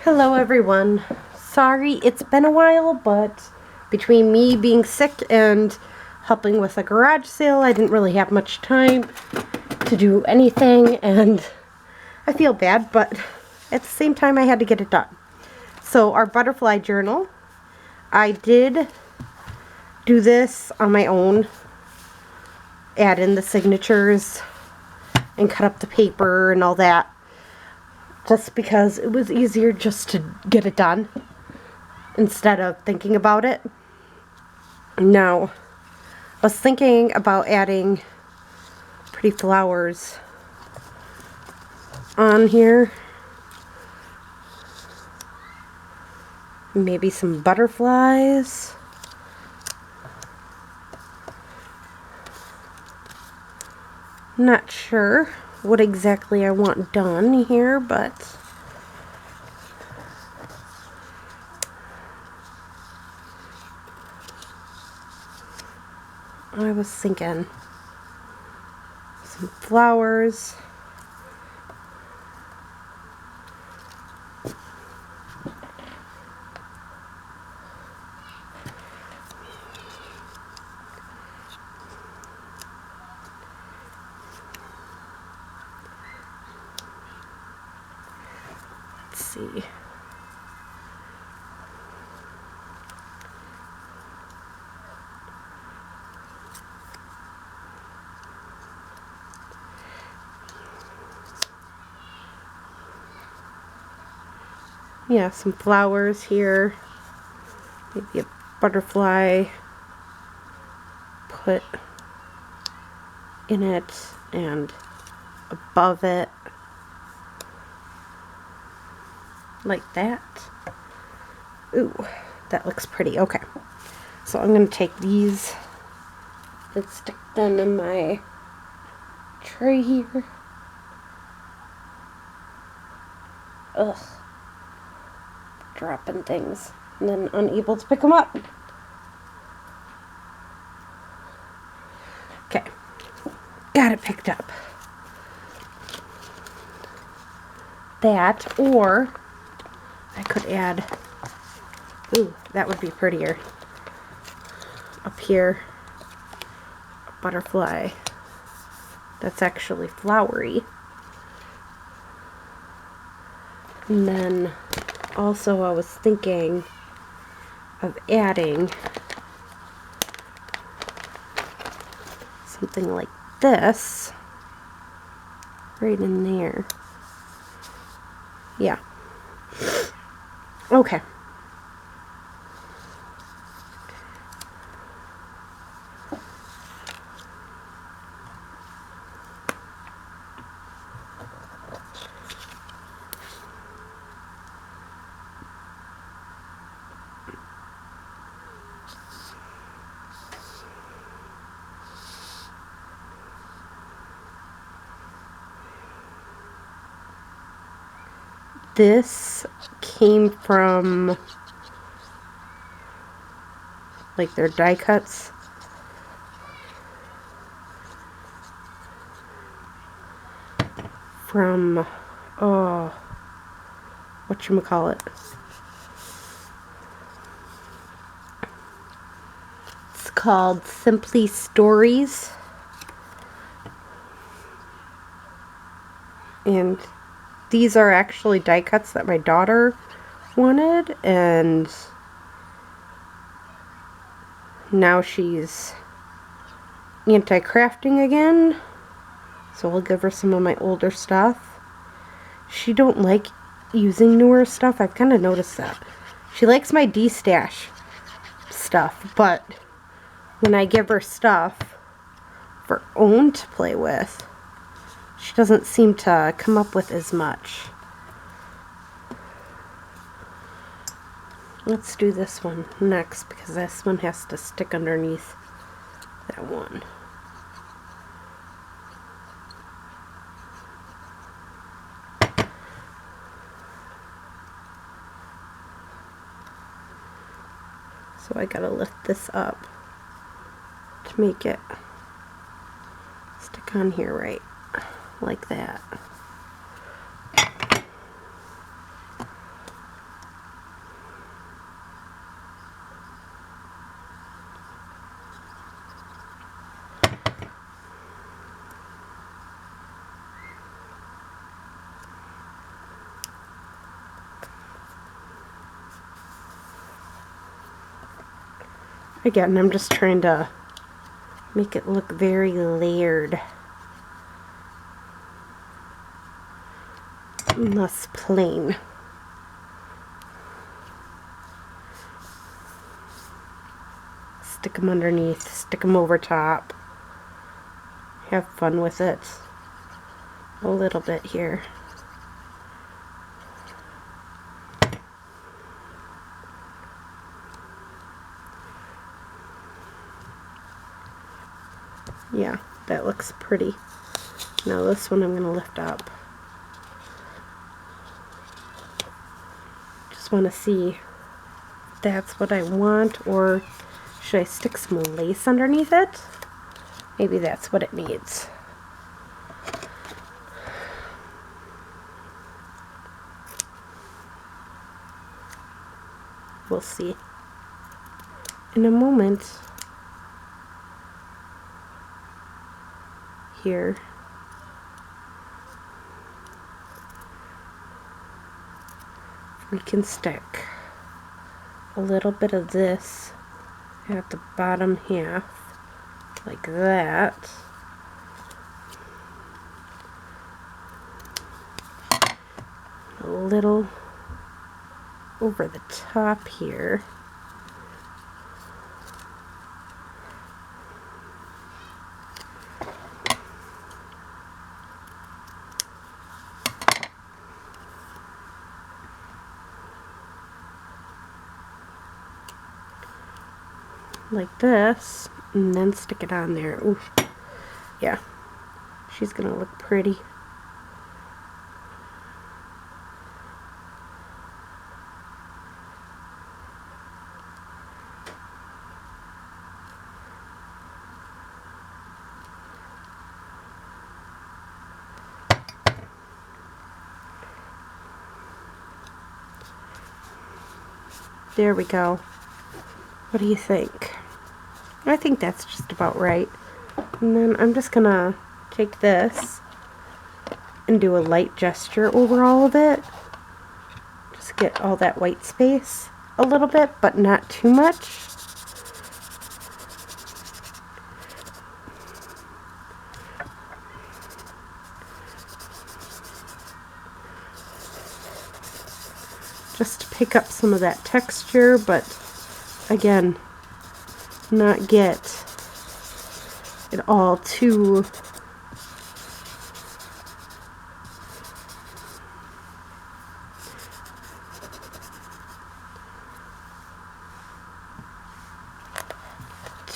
Hello everyone. Sorry it's been a while, but between me being sick and helping with a garage sale, I didn't really have much time to do anything, and I feel bad, but at the same time I had to get it done. So our butterfly journal, I did do this on my own, add in the signatures and cut up the paper and all that, just because it was easier just to get it done instead of thinking about it. Now, I was thinking about adding pretty flowers on here. Maybe some butterflies. Not sure what exactly I want done here, but I was thinking some flowers. Let's see. Yeah, some flowers here. Maybe a butterfly put in it and above it. Like that. Ooh, that looks pretty. Okay. So I'm going to take these and stick them in my tray here. Ugh. Dropping things and then unable to pick them up. Okay. Got it picked up. That, or I could add, ooh, that would be prettier. Up here, a butterfly that's actually flowery. And then also I was thinking of adding something like this right in there. Yeah. Okay. This came from like their die cuts. From, oh, whatchamacallit. It's called Simply Stories. And these are actually die cuts that my daughter wanted, and now she's anti-crafting again, so I'll give her some of my older stuff. She don't like using newer stuff. I've kind of noticed that. She likes my D-stash stuff, but when I give her stuff of her own to play with, she doesn't seem to come up with as much. Let's do this one next, because this one has to stick underneath that one. So I gotta lift this up to make it stick on here right, like that. Again, I'm just trying to make it look very layered. Less plain. Stick them underneath, stick them over top. Have fun with it a little bit here. Yeah, that looks pretty. Now this one I'm going to lift up. Just want to see if that's what I want, or should I stick some lace underneath it? Maybe that's what it needs. We'll see in a moment. Here. We can stick a little bit of this at the bottom half, like that. A little over the top here. Like this, and then stick it on there. Ooh, yeah, she's gonna look pretty. There we go. What do you think? I think that's just about right. And then I'm just gonna take this and do a light gesture over all of it. Just get all that white space a little bit, but not too much. Just to pick up some of that texture, but again, not get it all too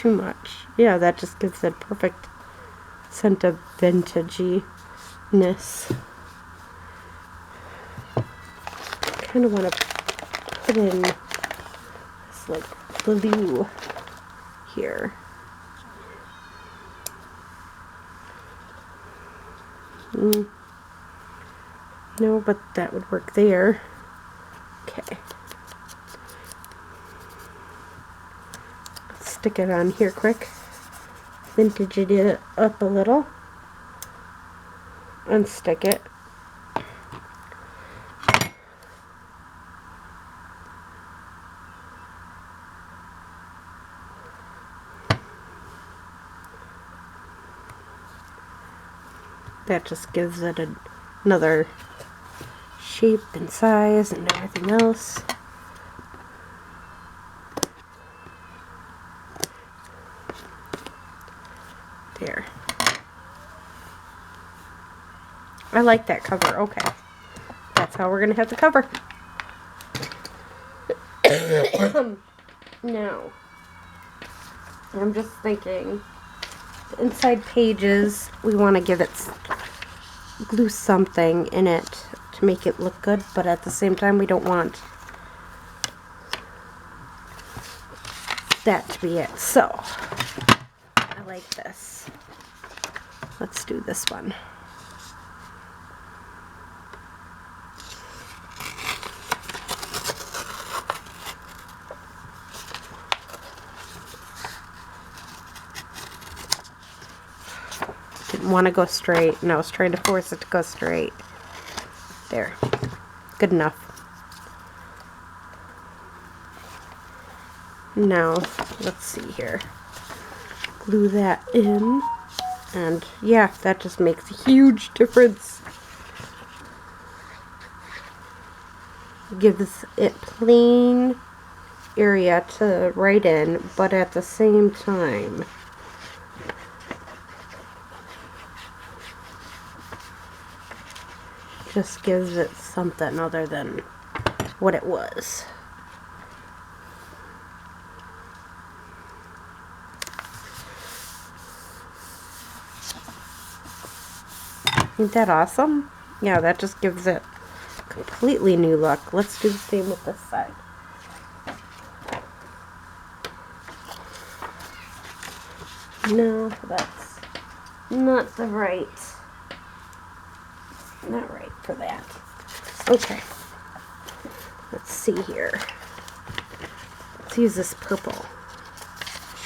much. Yeah, that just gives it a perfect scent of vintaginess. Kind of want to put in this like blue here. No, but that would work there. Okay. Let's stick it on here quick. Vintage it up a little. Unstick it. That just gives it another shape and size and everything else. There. I like that cover. Okay. That's how we're going to have the cover. Now, I'm just thinking, the inside pages, we want to give it, glue something in it to make it look good, but at the same time we don't want that to be it. So, I like this. Let's do this one. Didn't want to go straight, and I was trying to force it to go straight. There. Good enough. Now, let's see here. Glue that in. And yeah, that just makes a huge difference. Gives it plain area to write in, but at the same time, just gives it something other than what it was. Isn't that awesome? Yeah, that just gives it completely new look. Let's do the same with this side. No, that's not right for that. Okay. Let's see here. Let's use this purple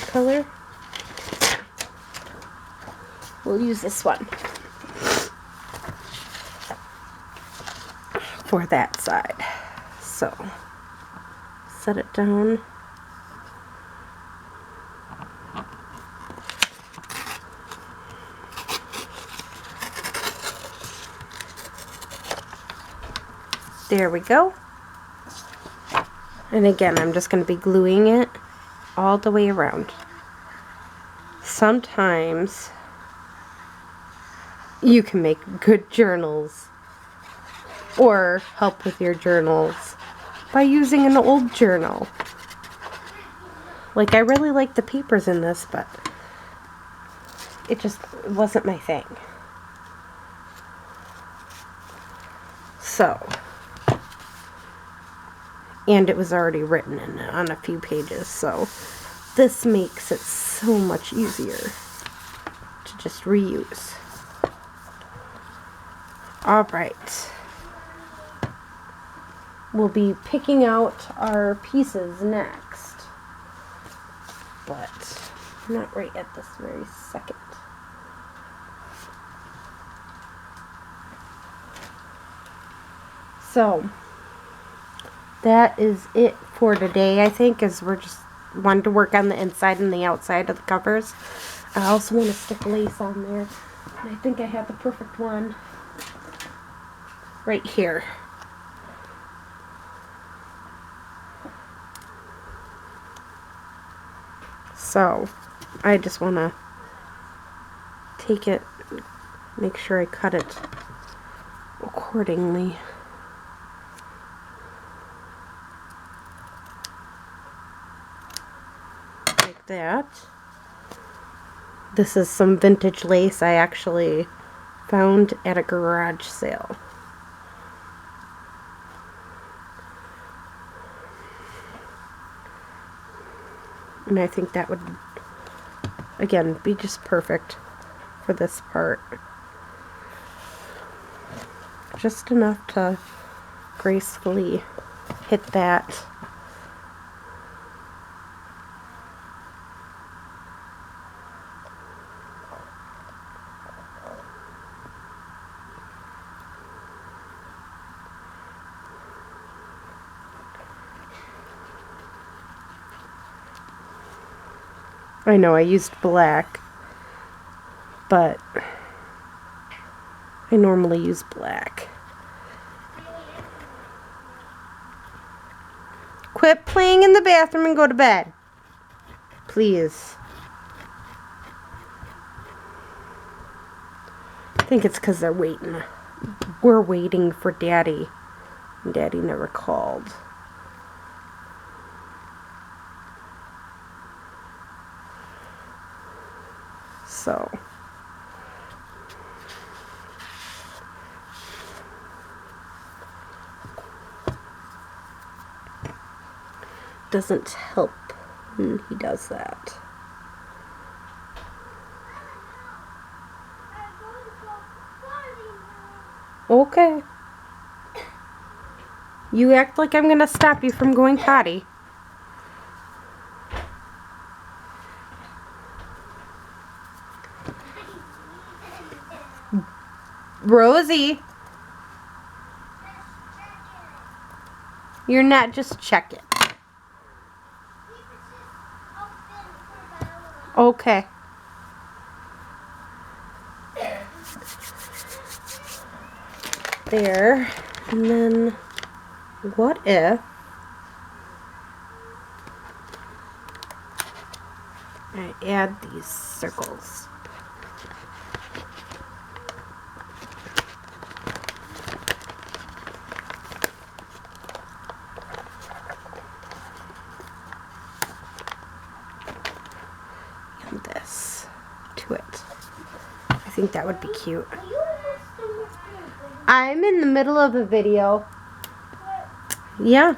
color. We'll use this one for that side. So, set it down. There we go. And again, I'm just going to be gluing it all the way around. Sometimes you can make good journals or help with your journals by using an old journal. Like, I really like the papers in this, but it just wasn't my thing. So, and it was already written in on a few pages, so this makes it so much easier to just reuse. Alright. We'll be picking out our pieces next, but not right at this very second. So, that is it for today, I think, as we're just wanting to work on the inside and the outside of the covers. I also want to stick lace on there, and I think I have the perfect one right here. So, I just want to take it, make sure I cut it accordingly. Like that. This is some vintage lace I actually found at a garage sale. And I think that would, again, be just perfect for this part. Just enough to gracefully hit that. I know I used black, but I normally use black. Quit playing in the bathroom and go to bed, please. I think it's because they're waiting. We're waiting for Daddy. Daddy never called. So, doesn't help when he does that. Okay. You act like I'm gonna stop you from going potty. Rosie, you're not just checking. Okay. There. And then, what if I add these circles? And this to it. I think that would be cute. I'm in the middle of a video. Yeah.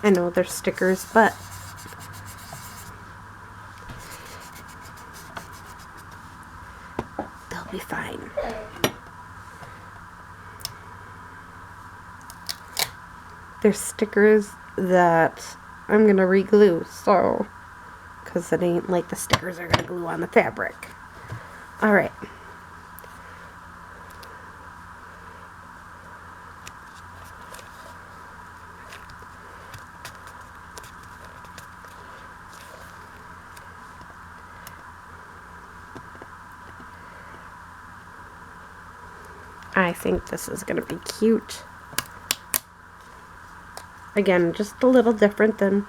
I know they're stickers, but they'll be fine. They're stickers that I'm gonna re-glue, so, because it ain't like the stickers are gonna glue on the fabric. Alright. I think this is gonna be cute. Again, just a little different than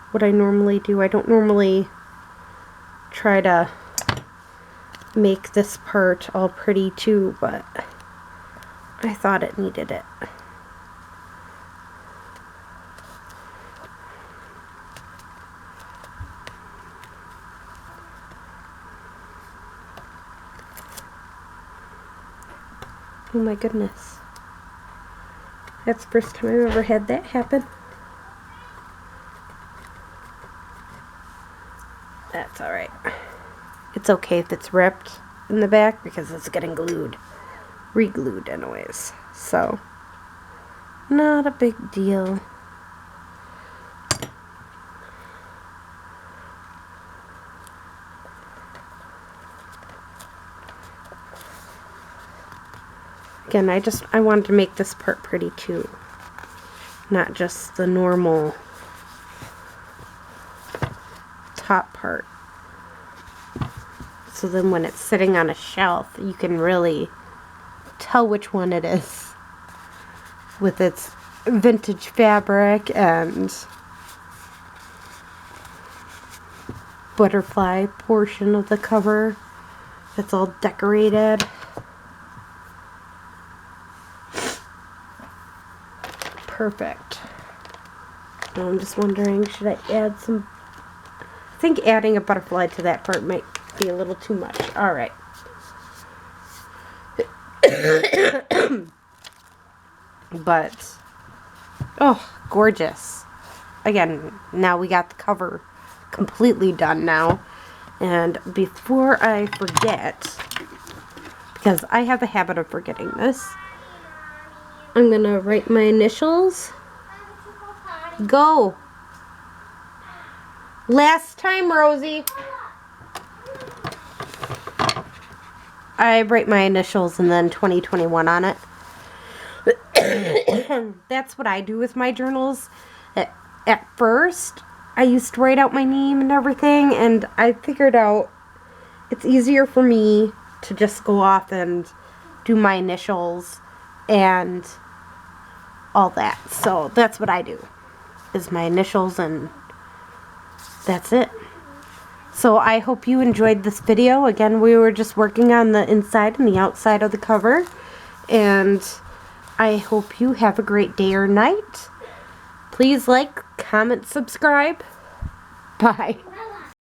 what I normally do. I don't normally try to make this part all pretty too, but I thought it needed it. Oh my goodness. That's the first time I've ever had that happen. That's alright. It's okay if it's ripped in the back because it's getting glued. Re-glued anyways. So, not a big deal. Again, I wanted to make this part pretty too. Not just the normal top part. So then when it's sitting on a shelf, you can really tell which one it is. With its vintage fabric and butterfly portion of the cover. It's all decorated. Perfect. Now I'm just wondering, should I add some... I think adding a butterfly to that part might be a little too much. Alright. But, oh, gorgeous. Again, now we got the cover completely done now. And before I forget, because I have a habit of forgetting this, I'm going to write my initials. Go. Last time, Rosie. I write my initials and then 2021 on it. That's what I do with my journals. At first, I used to write out my name and everything, and I figured out it's easier for me to just go off and do my initials and all that. So that's what I do, is my initials, and that's it. So I hope you enjoyed this video. Again, we were just working on the inside and the outside of the cover, and I hope you have a great day or night. Please like, comment, subscribe. Bye.